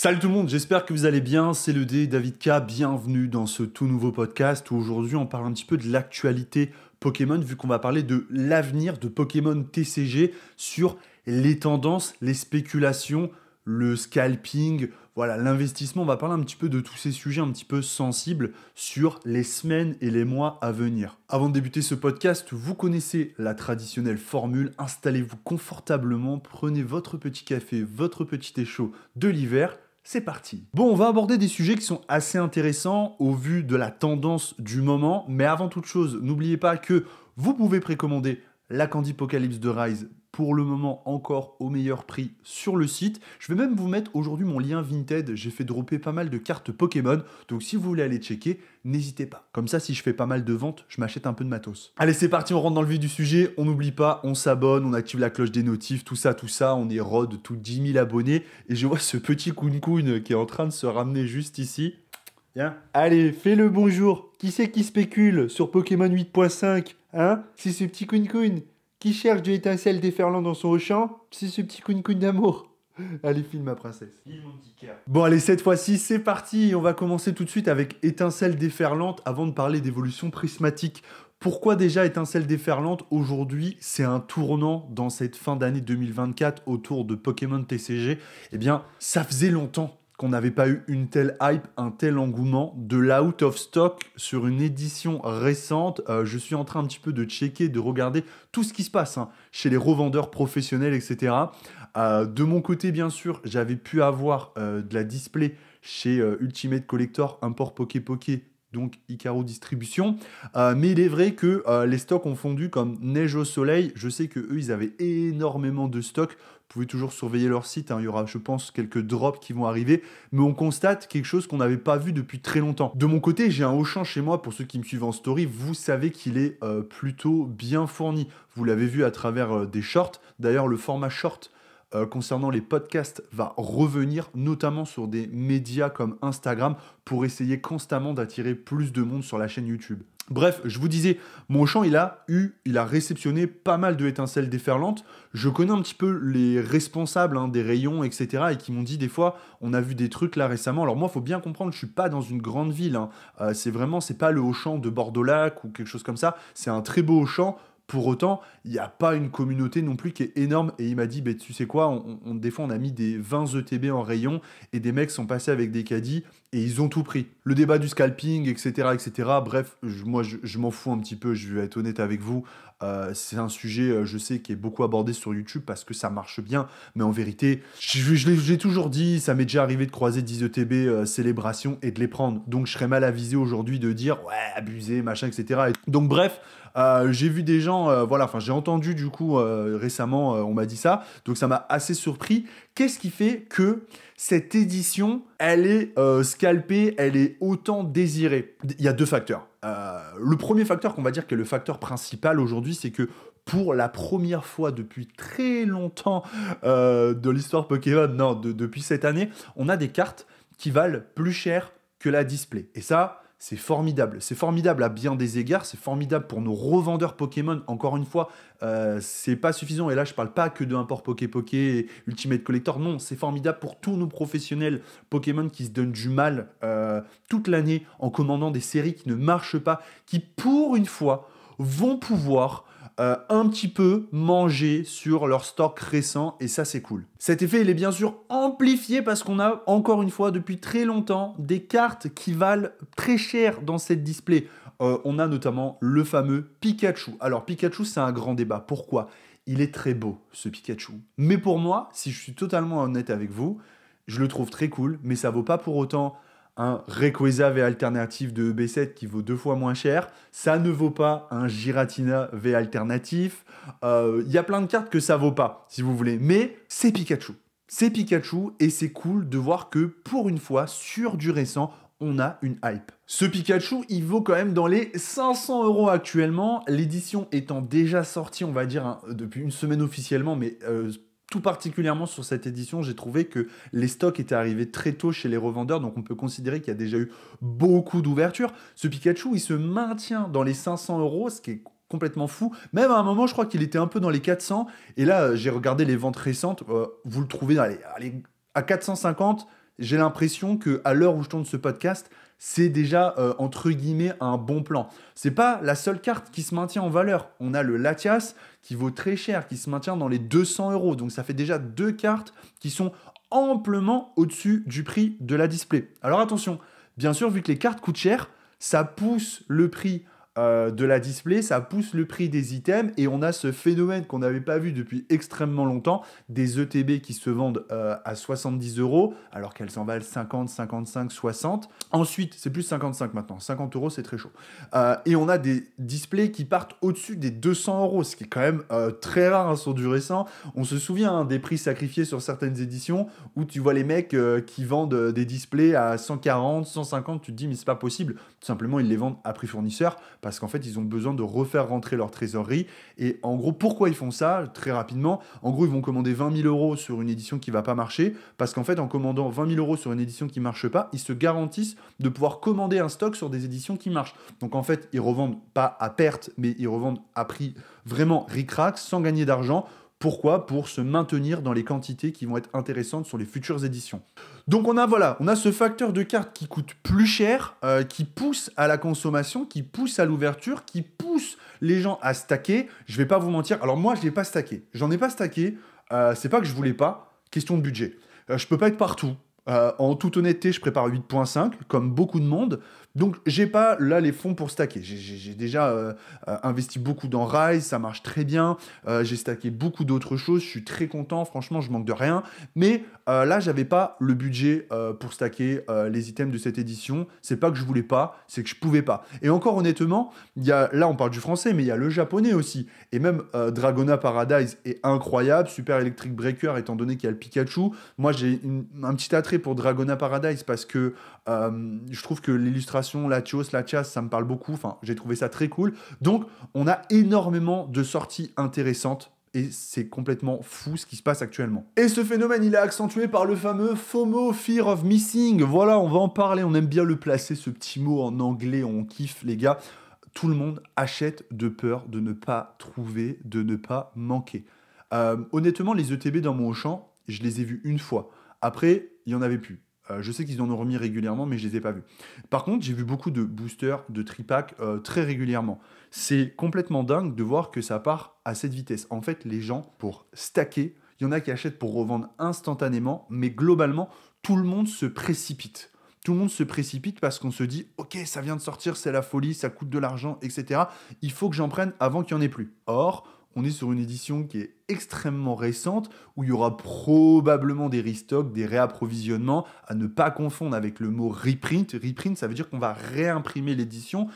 Salut tout le monde, j'espère que vous allez bien, c'est le D, David K, bienvenue dans ce tout nouveau podcast où aujourd'hui on parle un petit peu de l'actualité Pokémon vu qu'on va parler de l'avenir de Pokémon TCG sur les tendances, les spéculations, le scalping, voilà, l'investissement. On va parler un petit peu de tous ces sujets un petit peu sensibles sur les semaines et les mois à venir. Avant de débuter ce podcast, vous connaissez la traditionnelle formule, installez-vous confortablement, prenez votre petit café, votre petit thé chaud de l'hiver. C'est parti. Bon, on va aborder des sujets qui sont assez intéressants au vu de la tendance du moment, mais avant toute chose, n'oubliez pas que vous pouvez précommander la Candypocalypse de Rise pour le moment encore au meilleur prix sur le site. Je vais même vous mettre aujourd'hui mon lien Vinted, j'ai fait dropper pas mal de cartes Pokémon, donc si vous voulez aller checker, n'hésitez pas. Comme ça, si je fais pas mal de ventes, je m'achète un peu de matos. Allez, c'est parti, on rentre dans le vif du sujet, on n'oublie pas, on s'abonne, on active la cloche des notifs, tout ça, on est road tout 10 000 abonnés, et je vois ce petit Kun qui est en train de se ramener juste ici. Bien. Allez, fais le bonjour. Qui c'est qui spécule sur Pokémon 8.5 hein? C'est ce petit Kun qui cherche de l'étincelle déferlant dans son Auchan. C'est ce petit Kun d'amour. Allez, file ma princesse. Bon, allez, cette fois-ci, c'est parti. On va commencer tout de suite avec étincelle déferlante avant de parler d'évolution prismatique. Pourquoi déjà étincelle déferlante? Aujourd'hui, c'est un tournant dans cette fin d'année 2024 autour de Pokémon TCG. Eh bien, ça faisait longtemps qu'on n'avait pas eu une telle hype, un tel engouement, de l'out of stock sur une édition récente. Je suis en train un petit peu de checker, de regarder tout ce qui se passe chez les revendeurs professionnels, etc. De mon côté, bien sûr, j'avais pu avoir de la display chez Ultimate Collector, Import Poké, donc Icaro Distribution. Mais il est vrai que les stocks ont fondu comme neige au soleil. Je sais qu'eux, ils avaient énormément de stocks. Vous pouvez toujours surveiller leur site. Il y aura, je pense, quelques drops qui vont arriver. Mais on constate quelque chose qu'on n'avait pas vu depuis très longtemps. De mon côté, j'ai un Auchan chez moi. Pour ceux qui me suivent en story, vous savez qu'il est plutôt bien fourni. Vous l'avez vu à travers des shorts. D'ailleurs, le format short concernant les podcasts va revenir, notamment sur des médias comme Instagram, pour essayer constamment d'attirer plus de monde sur la chaîne YouTube. Bref, je vous disais, mon champ, il a réceptionné pas mal de étincelles déferlantes. Je connais un petit peu les responsables des rayons, etc. et qui m'ont dit des fois, on a vu des trucs là récemment. Alors moi, il faut bien comprendre, je suis pas dans une grande ville. C'est pas le Auchan de Bordeaux-Lac ou quelque chose comme ça. C'est un très beau Auchan. Pour autant, il n'y a pas une communauté non plus qui est énorme. Et il m'a dit, tu sais quoi, des fois on a mis des 20 ETB en rayon et des mecs sont passés avec des caddies et ils ont tout pris. Le débat du scalping, etc. Bref, moi je m'en fous un petit peu, je vais être honnête avec vous. C'est un sujet, je sais, qui est beaucoup abordé sur YouTube parce que ça marche bien. Mais en vérité, j'ai toujours dit, ça m'est déjà arrivé de croiser 10 ETB célébration et de les prendre. Donc je serais mal avisé aujourd'hui de dire, ouais, abusé, machin, etc. Donc bref, j'ai vu des gens, j'ai entendu du coup récemment, on m'a dit ça, donc ça m'a assez surpris. Qu'est-ce qui fait que cette édition, elle est scalpée, elle est autant désirée? Il y a deux facteurs. Le premier facteur qu'on va dire qui est le facteur principal aujourd'hui, c'est que pour la première fois depuis très longtemps de l'histoire Pokémon, depuis cette année, on a des cartes qui valent plus cher que la display. Et ça, c'est formidable. C'est formidable à bien des égards. C'est formidable pour nos revendeurs Pokémon. Encore une fois, c'est pas suffisant. Et là, je parle pas que de Import Poké et Ultimate Collector. Non, c'est formidable pour tous nos professionnels Pokémon qui se donnent du mal toute l'année en commandant des séries qui ne marchent pas, qui pour une fois vont pouvoir un petit peu manger sur leur stock récent, et ça c'est cool. Cet effet il est bien sûr amplifié parce qu'on a encore une fois depuis très longtemps des cartes qui valent très cher dans cette display. On a notamment le fameux Pikachu. Alors Pikachu, c'est un grand débat. Pourquoi? Il est très beau ce Pikachu. Mais pour moi, si je suis totalement honnête avec vous, je le trouve très cool, mais ça vaut pas pour autant un Rayquaza V alternatif de EB7 qui vaut 2 fois moins cher. Ça ne vaut pas un Giratina V alternatif. Y a plein de cartes que ça vaut pas, si vous voulez. Mais c'est Pikachu. C'est Pikachu et c'est cool de voir que pour une fois, sur du récent, on a une hype. Ce Pikachu, il vaut quand même dans les 500 € actuellement. L'édition étant déjà sortie, on va dire, depuis une semaine officiellement, mais tout particulièrement sur cette édition, j'ai trouvé que les stocks étaient arrivés très tôt chez les revendeurs, donc on peut considérer qu'il y a déjà eu beaucoup d'ouverture. Ce Pikachu, il se maintient dans les 500 €, ce qui est complètement fou. Même à un moment, je crois qu'il était un peu dans les 400. Et là, j'ai regardé les ventes récentes. Vous le trouvez à 450. j'ai l'impression qu'à l'heure où je tourne ce podcast, c'est déjà, entre guillemets, un bon plan. C'est pas la seule carte qui se maintient en valeur. On a le Latias qui vaut très cher, qui se maintient dans les 200 euros. Donc ça fait déjà 2 cartes qui sont amplement au-dessus du prix de la display. Alors attention, bien sûr, vu que les cartes coûtent cher, ça pousse le prix de la display, ça pousse le prix des items et on a ce phénomène qu'on n'avait pas vu depuis extrêmement longtemps, des ETB qui se vendent à 70 euros alors qu'elles s'en valent 50, 55, 60. Ensuite, c'est plus 55 maintenant, 50 euros c'est très chaud. Et on a des displays qui partent au-dessus des 200 euros, ce qui est quand même très rare hein, sur du récent. On se souvient hein, des prix sacrifiés sur certaines éditions où tu vois les mecs qui vendent des displays à 140, 150, tu te dis mais c'est pas possible. Tout simplement, ils les vendent à prix fournisseur parce qu'en fait, ils ont besoin de refaire rentrer leur trésorerie. Et en gros, pourquoi ils font ça? Très rapidement, en gros, ils vont commander 20 000 euros sur une édition qui ne va pas marcher, parce qu'en fait, en commandant 20 000 euros sur une édition qui ne marche pas, ils se garantissent de pouvoir commander un stock sur des éditions qui marchent. Donc en fait, ils revendent pas à perte, mais ils revendent à prix vraiment ric-rac, sans gagner d'argent. Pourquoi? Pour se maintenir dans les quantités qui vont être intéressantes sur les futures éditions. Donc on a ce facteur de carte qui coûte plus cher, qui pousse à la consommation, qui pousse à l'ouverture, qui pousse les gens à stacker. Je vais pas vous mentir, alors moi je l'ai pas stacké. J'en ai pas stacké, c'est pas que je voulais pas, question de budget. Je peux pas être partout. En toute honnêteté, je prépare 8.5, comme beaucoup de monde. Donc, j'ai pas là les fonds pour stacker. J'ai déjà investi beaucoup dans Rise, ça marche très bien. J'ai stacké beaucoup d'autres choses, je suis très content. Franchement, je manque de rien. Mais là, j'avais pas le budget pour stacker les items de cette édition. C'est pas que je voulais pas, c'est que je pouvais pas. Et encore honnêtement, là, on parle du français, mais il y a le japonais aussi. Et même Dragona Paradise est incroyable. Super Electric Breaker, étant donné qu'il y a le Pikachu. Moi, j'ai un petit attrait pour Dragona Paradise parce que je trouve que l'illustration Latias, ça me parle beaucoup. Enfin, j'ai trouvé ça très cool. Donc, on a énormément de sorties intéressantes et c'est complètement fou ce qui se passe actuellement. Et ce phénomène, il est accentué par le fameux FOMO, Fear of Missing. Voilà, on va en parler. On aime bien le placer, ce petit mot en anglais. On kiffe, les gars. Tout le monde achète de peur de ne pas trouver, de ne pas manquer. Honnêtement, les ETB dans mon Auchan, je les ai vus une fois. Après, il n'y en avait plus. Je sais qu'ils en ont remis régulièrement, mais je ne les ai pas vus. Par contre, j'ai vu beaucoup de boosters, de tripacks très régulièrement. C'est complètement dingue de voir que ça part à cette vitesse. En fait, les gens, pour stacker, il y en a qui achètent pour revendre instantanément, mais globalement, tout le monde se précipite. Tout le monde se précipite parce qu'on se dit « Ok, ça vient de sortir, c'est la folie, ça coûte de l'argent, etc. Il faut que j'en prenne avant qu'il n'y en ait plus. » Or, on est sur une édition qui est extrêmement récente, où il y aura probablement des restocks, des réapprovisionnements, à ne pas confondre avec le mot reprint. Reprint, ça veut dire qu'on va réimprimer l'édition,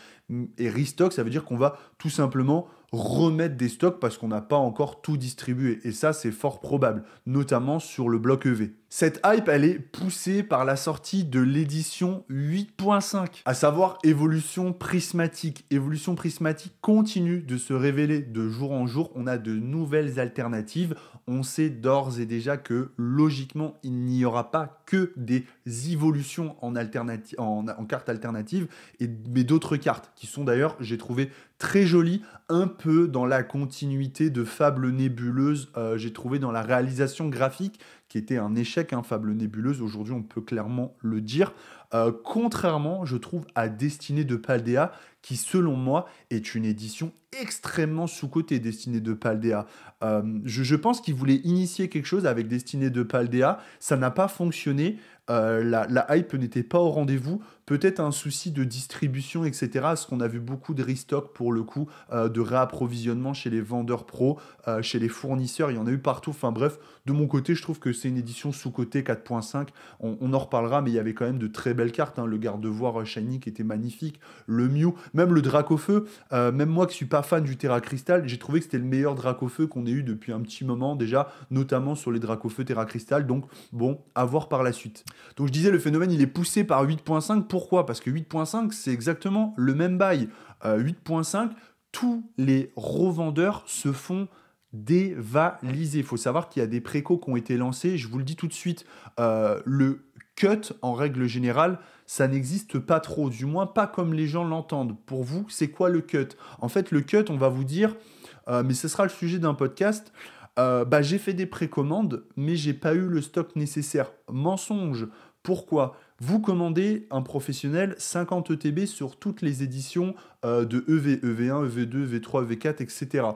et restock, ça veut dire qu'on va tout simplement remettre des stocks parce qu'on n'a pas encore tout distribué. Et ça, c'est fort probable, notamment sur le bloc EV. Cette hype, elle est poussée par la sortie de l'édition 8.5, à savoir Évolution Prismatique. Évolution Prismatique continue de se révéler de jour en jour. On a de nouvelles alternatives. On sait d'ores et déjà que, logiquement, il n'y aura pas que des évolutions en cartes alternatives, mais d'autres cartes qui sont d'ailleurs, j'ai trouvé très jolies, un peu dans la continuité de Fable Nébuleuse. J'ai trouvé dans la réalisation graphique, qui était un échec, hein, Fable Nébuleuse, aujourd'hui on peut clairement le dire. Contrairement, je trouve, à Destinée de Paldea, qui selon moi est une édition extrêmement sous-cotée, Destinée de Paldea. Je pense qu'ils voulaient initier quelque chose avec Destinée de Paldea, ça n'a pas fonctionné, la hype n'était pas au rendez-vous, peut-être un souci de distribution, etc. Parce qu'on a vu beaucoup de restock pour le coup, de réapprovisionnement chez les vendeurs pros, chez les fournisseurs, il y en a eu partout. Enfin bref, de mon côté, je trouve que c'est une édition sous-cotée 4.5. On en reparlera, mais il y avait quand même de très belles cartes. Hein. Le Gardevoir Shiny qui était magnifique, le Mew, même le Dracofeu. Même moi qui suis pas fan du Terra Crystal, j'ai trouvé que c'était le meilleur Dracofeu qu'on ait eu depuis un petit moment déjà, notamment sur les Dracofeu Terra Crystal. Donc bon, à voir par la suite. Donc je disais, le phénomène, il est poussé par 8.5. Pourquoi? Parce que 8.5, c'est exactement le même bail. 8.5, tous les revendeurs se font dévaliser. Il faut savoir qu'il y a des précos qui ont été lancés. Je vous le dis tout de suite, le cut, en règle générale, ça n'existe pas trop, du moins pas comme les gens l'entendent. Pour vous, c'est quoi le cut? En fait, le cut, on va vous dire, mais ce sera le sujet d'un podcast, j'ai fait des précommandes, mais j'ai pas eu le stock nécessaire. Mensonge. Pourquoi? Vous commandez un professionnel 50 ETB sur toutes les éditions de EV, EV1, EV2, EV3, EV4, etc.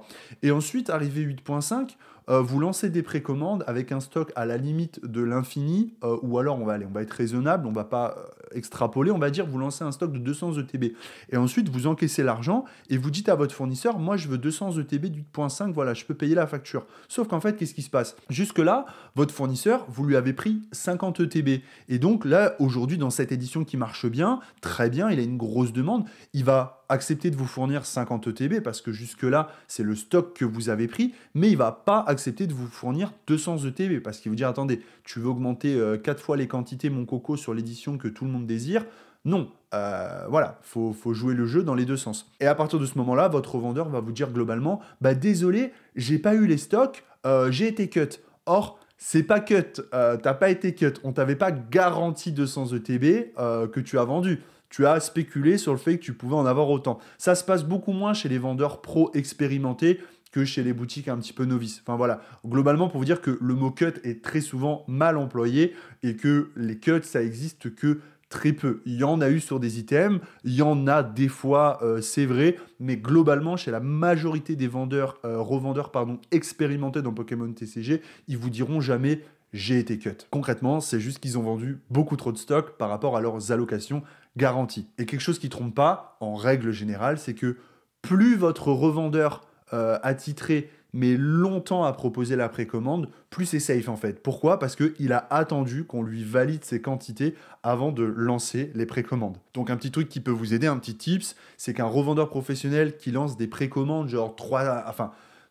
Et ensuite, arrivé 8.5, vous lancez des précommandes avec un stock à la limite de l'infini, ou alors on va être raisonnable, on va pas extrapoler, on va dire vous lancez un stock de 200 ETB. Et ensuite, vous encaissez l'argent et vous dites à votre fournisseur, moi je veux 200 ETB de 8.5, voilà, je peux payer la facture. Sauf qu'en fait, qu'est-ce qui se passe? Jusque-là, votre fournisseur, vous lui avez pris 50 ETB. Et donc là, aujourd'hui, dans cette édition qui marche bien, très bien, il a une grosse demande, il va accepter de vous fournir 50 ETB parce que jusque-là, c'est le stock que vous avez pris, mais il va pas accepter de vous fournir 200 ETB parce qu'il vous dit, attendez, tu veux augmenter 4 fois les quantités, mon coco, sur l'édition que tout le monde désire? Non, voilà, faut jouer le jeu dans les deux sens. Et à partir de ce moment-là, votre revendeur va vous dire globalement, bah désolé, j'ai pas eu les stocks, j'ai été cut. Or, c'est pas cut, t'as pas été cut, on t'avait pas garanti 200 ETB que tu as vendu. Tu as spéculé sur le fait que tu pouvais en avoir autant. Ça se passe beaucoup moins chez les vendeurs pro expérimentés que chez les boutiques un petit peu novices. Enfin voilà, globalement pour vous dire que le mot cut est très souvent mal employé et que les cuts, ça existe que très peu. Il y en a eu sur des items, il y en a des fois, c'est vrai, mais globalement, chez la majorité des revendeurs expérimentés dans Pokémon TCG, ils vous diront jamais j'ai été cut. Concrètement, c'est juste qu'ils ont vendu beaucoup trop de stock par rapport à leurs allocations garanties. Et quelque chose qui trompe pas, en règle générale, c'est que plus votre revendeur attitré met longtemps à proposer la précommande, plus c'est safe en fait. Pourquoi? Parce qu'il a attendu qu'on lui valide ses quantités avant de lancer les précommandes. Donc un petit truc qui peut vous aider, un petit tips, c'est qu'un revendeur professionnel qui lance des précommandes genre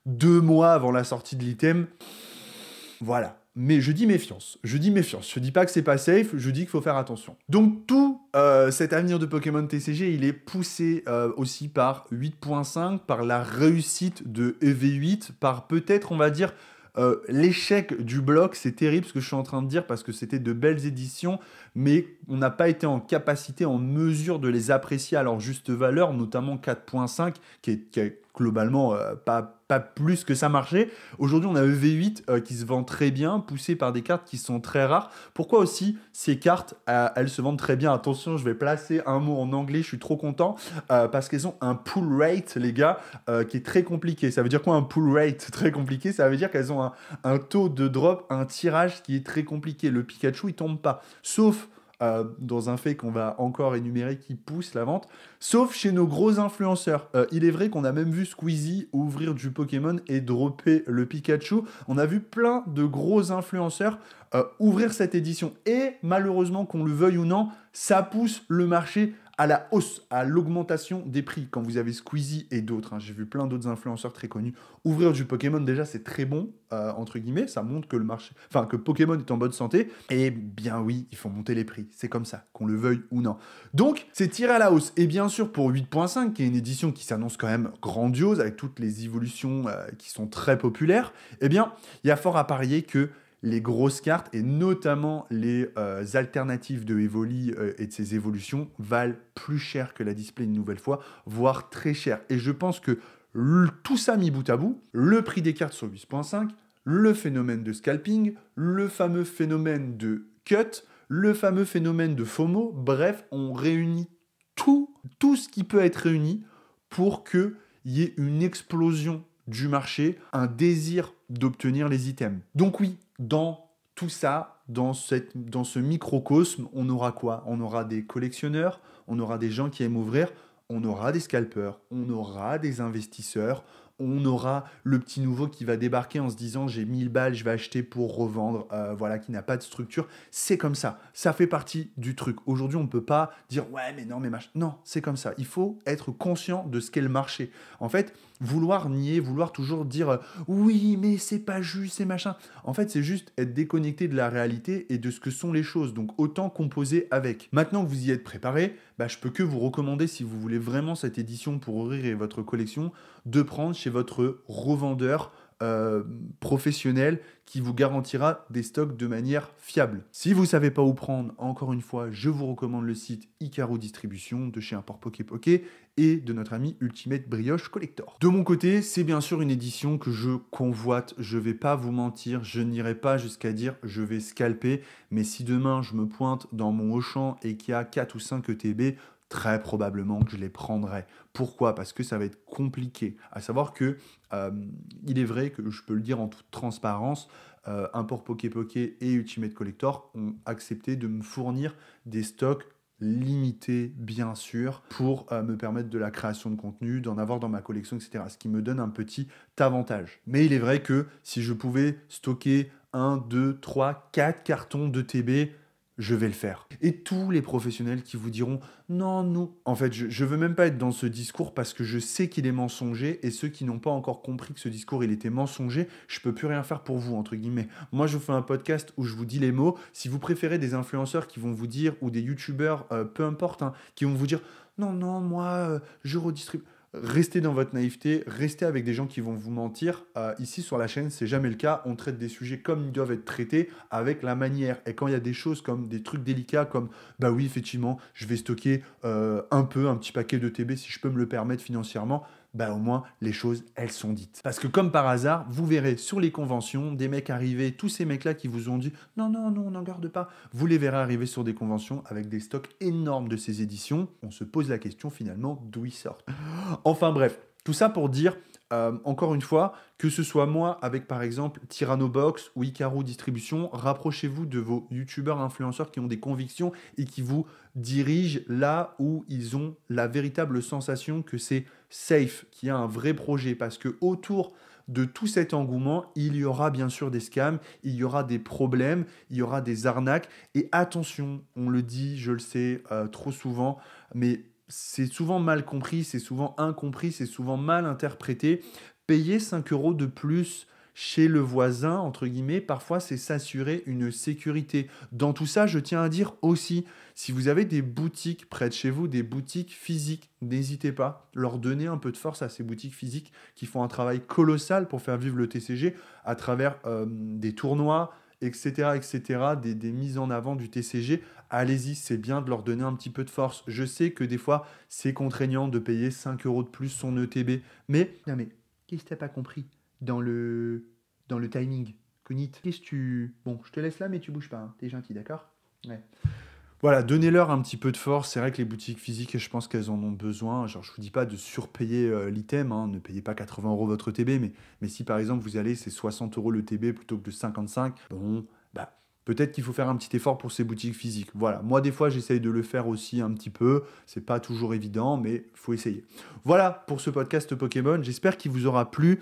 2 mois avant la sortie de l'item, voilà. Mais je dis méfiance. Je dis pas que c'est pas safe, je dis qu'il faut faire attention. Donc tout cet avenir de Pokémon TCG, il est poussé aussi par 8.5, par la réussite de EV8, par peut-être, on va dire, l'échec du bloc. C'est terrible ce que je suis en train de dire parce que c'était de belles éditions, mais on n'a pas été en capacité, en mesure de les apprécier à leur juste valeur, notamment 4.5, qui est globalement pas plus que ça marchait. Aujourd'hui, on a EV8 qui se vend très bien, poussé par des cartes qui sont très rares. Pourquoi aussi ces cartes, elles se vendent très bien? Attention, je vais placer un mot en anglais, je suis trop content, parce qu'elles ont un pull rate, les gars, qui est très compliqué. Ça veut dire quoi un pull rate très compliqué? Ça veut dire qu'elles ont un taux de drop, un tirage qui est très compliqué. Le Pikachu, il tombe pas. Sauf dans un fait qu'on va encore énumérer qui pousse la vente, sauf chez nos gros influenceurs. Il est vrai qu'on a même vu Squeezie ouvrir du Pokémon et dropper le Pikachu. On a vu plein de gros influenceurs ouvrir cette édition. Et malheureusement, qu'on le veuille ou non, ça pousse le marché à la hausse, à l'augmentation des prix. Quand vous avez Squeezie et d'autres, j'ai vu plein d'autres influenceurs très connus ouvrir du Pokémon, déjà c'est très bon, entre guillemets, ça montre que que Pokémon est en bonne santé, et bien oui, il faut monter les prix, c'est comme ça, qu'on le veuille ou non. Donc, c'est tiré à la hausse, et bien sûr pour 8.5, qui est une édition qui s'annonce quand même grandiose, avec toutes les évolutions qui sont très populaires, eh bien, il y a fort à parier que les grosses cartes, et notamment les alternatives de Evoli et de ses évolutions, valent plus cher que la display une nouvelle fois, voire très cher. Et je pense que tout ça mis bout à bout, le prix des cartes sur 8.5, le phénomène de scalping, le fameux phénomène de cut, le fameux phénomène de FOMO, bref, on réunit tout ce qui peut être réuni pour qu'il y ait une explosion du marché, un désir d'obtenir les items. Donc oui, dans tout ça, dans ce microcosme, on aura quoi? On aura des collectionneurs, on aura des gens qui aiment ouvrir, on aura des scalpers, on aura des investisseurs, on aura le petit nouveau qui va débarquer en se disant j'ai 1000 balles, je vais acheter pour revendre, qui n'a pas de structure. C'est comme ça, ça fait partie du truc. Aujourd'hui, on ne peut pas dire ouais mais non mais machin. Non, c'est comme ça. Il faut être conscient de ce qu'est le marché. En fait, vouloir nier, vouloir toujours dire oui mais c'est pas juste, c'est machin. En fait, c'est juste être déconnecté de la réalité et de ce que sont les choses. Donc autant composer avec. Maintenant que vous y êtes préparé, je peux que vous recommander, si vous voulez vraiment cette édition pour ouvrir votre collection, de prendre chez votre revendeur professionnel qui vous garantira des stocks de manière fiable. Si vous ne savez pas où prendre, encore une fois, je vous recommande le site Icaro Distribution de chez Import Poké Poké et de notre ami Ultimate Brioche Collector. De mon côté, c'est bien sûr une édition que je convoite. Je ne vais pas vous mentir, je n'irai pas jusqu'à dire je vais scalper, mais si demain je me pointe dans mon Auchan et qu'il y a 4 ou 5 ETB, très probablement que je les prendrai. Pourquoi? Parce que ça va être compliqué. À savoir que, il est vrai que je peux le dire en toute transparence, Import Poké Poké et Ultimate Collector ont accepté de me fournir des stocks limités, bien sûr, pour me permettre de la création de contenu, d'en avoir dans ma collection, etc. Ce qui me donne un petit avantage. Mais il est vrai que si je pouvais stocker 1, 2, 3, 4 cartons de TB, je vais le faire. Et tous les professionnels qui vous diront non, non. En fait, je veux même pas être dans ce discours parce que je sais qu'il est mensonger et ceux qui n'ont pas encore compris que ce discours il était mensonger, je peux plus rien faire pour vous entre guillemets. Moi, je vous fais un podcast où je vous dis les mots. Si vous préférez des influenceurs qui vont vous dire ou des youtubeurs, peu importe, hein, qui vont vous dire non, non, moi, je redistribue. Restez dans votre naïveté, restez avec des gens qui vont vous mentir. Ici sur la chaîne, c'est jamais le cas. On traite des sujets comme ils doivent être traités, avec la manière. Et quand il y a des choses comme des trucs délicats, comme bah oui, effectivement, je vais stocker un petit paquet de TB si je peux me le permettre financièrement. Bah au moins, les choses, elles sont dites. Parce que comme par hasard, vous verrez sur les conventions des mecs arriver, tous ces mecs-là qui vous ont dit « Non, non, non, on n'en garde pas ». Vous les verrez arriver sur des conventions avec des stocks énormes de ces éditions. On se pose la question finalement d'où ils sortent. Enfin bref, tout ça pour dire, encore une fois, que ce soit moi avec par exemple Tyrannobox ou Icaro Distribution, rapprochez-vous de vos youtubeurs influenceurs qui ont des convictions et qui vous dirigent là où ils ont la véritable sensation que c'est safe, qu'il y a un vrai projet. Parce que autour de tout cet engouement, il y aura bien sûr des scams, il y aura des problèmes, il y aura des arnaques. Et attention, on le dit, je le sais trop souvent, mais c'est souvent mal compris, c'est souvent incompris, c'est souvent mal interprété. Payer 5 € de plus chez le voisin, entre guillemets, parfois c'est s'assurer une sécurité. Dans tout ça, je tiens à dire aussi, si vous avez des boutiques près de chez vous, des boutiques physiques, n'hésitez pas, leur donner un peu de force à ces boutiques physiques qui font un travail colossal pour faire vivre le TCG à travers des tournois, etc., etc., des mises en avant du TCG. Allez-y, c'est bien de leur donner un petit peu de force. Je sais que des fois, c'est contraignant de payer 5 € de plus son ETB, mais... Non mais, qu'est-ce que t'as pas compris dans le timing, Cognit? Qu'est-ce que tu... Bon, je te laisse là, mais tu bouges pas, hein. T'es gentil, d'accord? Ouais. Voilà, donnez-leur un petit peu de force. C'est vrai que les boutiques physiques, je pense qu'elles en ont besoin. Genre, je vous dis pas de surpayer l'item, hein. Ne payez pas 80 € votre TB, mais si par exemple vous allez, c'est 60 € le TB plutôt que de 55, bon, bah peut-être qu'il faut faire un petit effort pour ces boutiques physiques. Voilà, moi des fois j'essaye de le faire aussi un petit peu. C'est pas toujours évident, mais il faut essayer. Voilà pour ce podcast Pokémon. J'espère qu'il vous aura plu.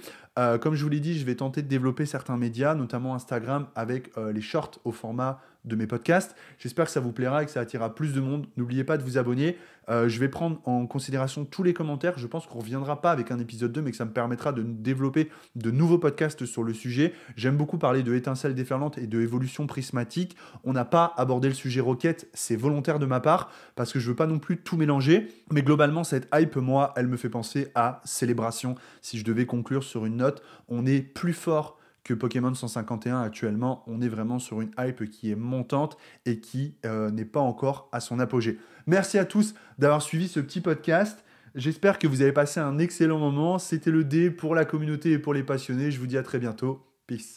Comme je vous l'ai dit, je vais tenter de développer certains médias, notamment Instagram, avec les shorts au format de mes podcasts. J'espère que ça vous plaira et que ça attirera plus de monde. N'oubliez pas de vous abonner. Je vais prendre en considération tous les commentaires. Je pense qu'on ne reviendra pas avec un épisode 2, mais que ça me permettra de développer de nouveaux podcasts sur le sujet. J'aime beaucoup parler de étincelles déferlantes et de évolution prismatique. On n'a pas abordé le sujet roquette, c'est volontaire de ma part, parce que je ne veux pas non plus tout mélanger. Mais globalement, cette hype, moi, elle me fait penser à Célébration. Si je devais conclure sur une note, on est plus fort que Pokémon 151 actuellement. On est vraiment sur une hype qui est montante et qui n'est pas encore à son apogée. Merci à tous d'avoir suivi ce petit podcast. J'espère que vous avez passé un excellent moment. C'était le dé pour la communauté et pour les passionnés. Je vous dis à très bientôt. Peace.